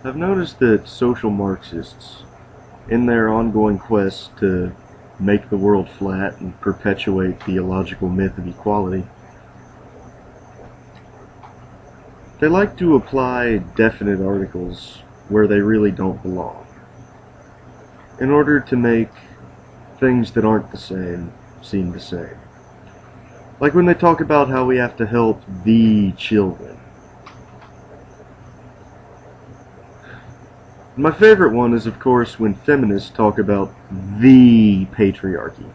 I've noticed that social Marxists, in their ongoing quest to make the world flat and perpetuate the illogical myth of equality, they like to apply definite articles where they really don't belong, in order to make things that aren't the same seem the same. Like when they talk about how we have to help the children. My favorite one is, of course, when feminists talk about the patriarchy,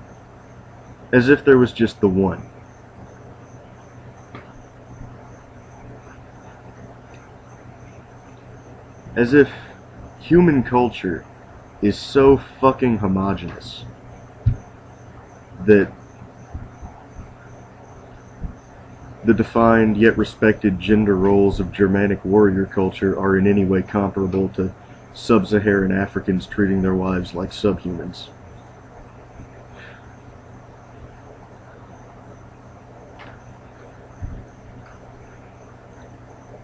as if there was just the one. As if human culture is so fucking homogenous that the defined yet respected gender roles of Germanic warrior culture are in any way comparable to sub-Saharan Africans treating their wives like subhumans.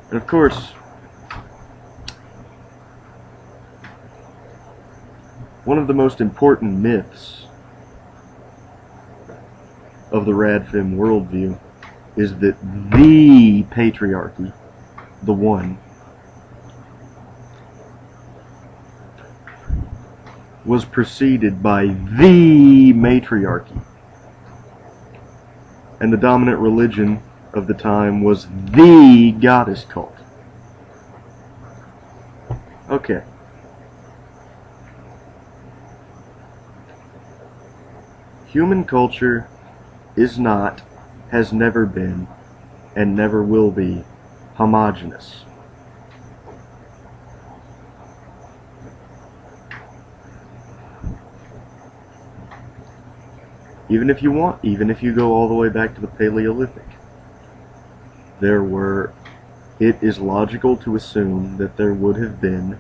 And of course, one of the most important myths of the Radfem worldview is that the patriarchy, the one, was preceded by the matriarchy, and the dominant religion of the time was the goddess cult. Okay. Human culture is not, has never been, and never will be homogeneous. Even if you go all the way back to the Paleolithic, it is logical to assume that there would have been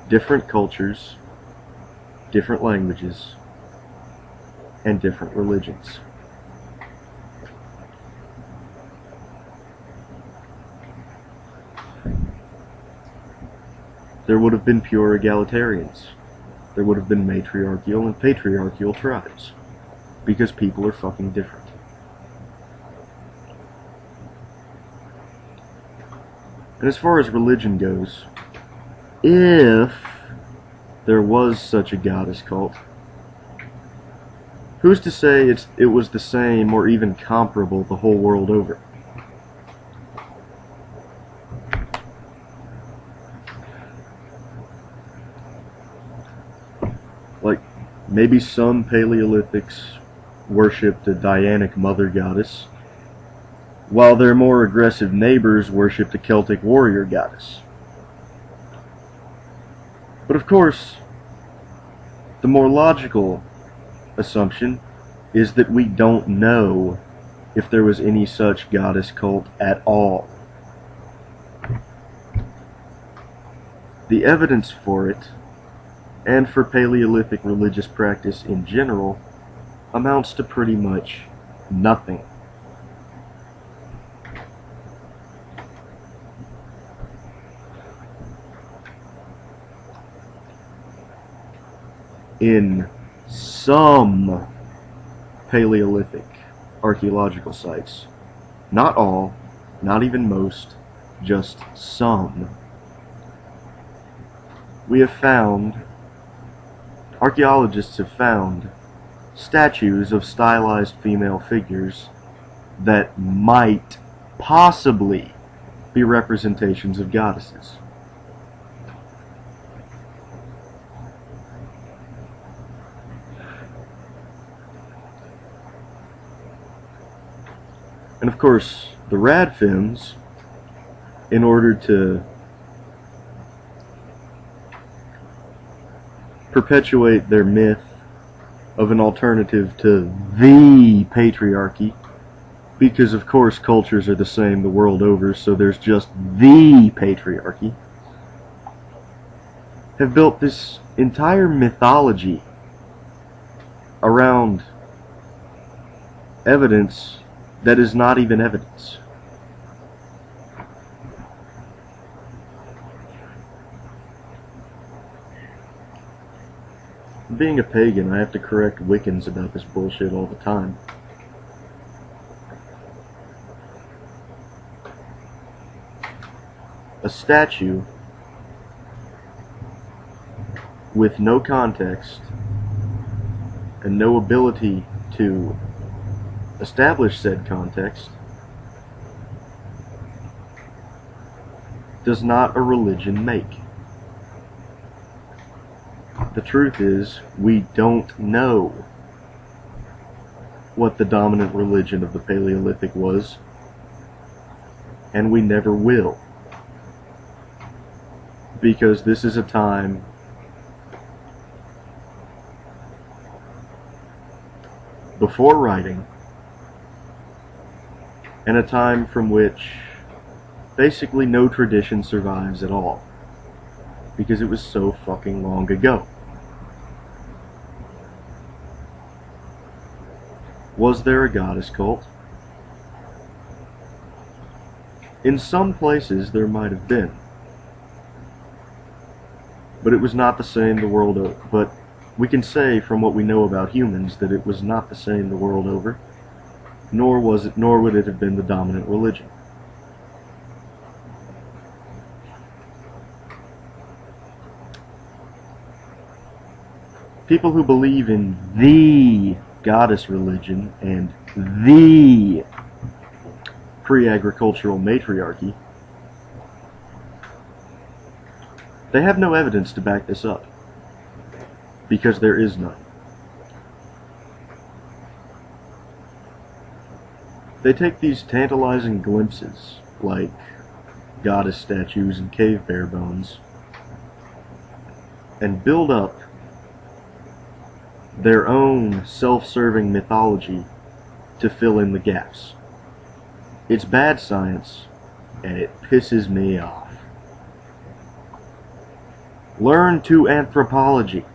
different cultures, different languages, and different religions. There would have been pure egalitarians. There would have been matriarchal and patriarchal tribes. Because people are fucking different. And as far as religion goes, if there was such a goddess cult, who's to say it was the same or even comparable the whole world over? Like, maybe some Paleolithics worshipped a Dianic mother goddess, while their more aggressive neighbors worshipped a Celtic warrior goddess. But of course, the more logical assumption is that we don't know if there was any such goddess cult at all. The evidence for it, and for Paleolithic religious practice in general, amounts to pretty much nothing. In some Paleolithic archaeological sites, not all, not even most, just some, archaeologists have found statues of stylized female figures that might possibly be representations of goddesses. And of course, the Radfems, in order to perpetuate their myth of an alternative to the patriarchy, because of course cultures are the same the world over, so there's just the patriarchy, have built this entire mythology around evidence that is not even evidence. Being a pagan, I have to correct Wiccans about this bullshit all the time. A statue with no context and no ability to establish said context does not a religion make. The truth is, we don't know what the dominant religion of the Paleolithic was, and we never will, because this is a time before writing, and a time from which basically no tradition survives at all, because it was so fucking long ago. Was there a goddess cult? In some places there might have been, but it was not the same the world over. But we can say from what we know about humans that it was not the same the world over, nor would it have been the dominant religion. People who believe in the goddess religion and the pre-agricultural matriarchy, they have no evidence to back this up, because there is none. They take these tantalizing glimpses, like goddess statues and cave bear bones, and build up their own self-serving mythology to fill in the gaps. It's bad science, and it pisses me off. Learn to anthropology.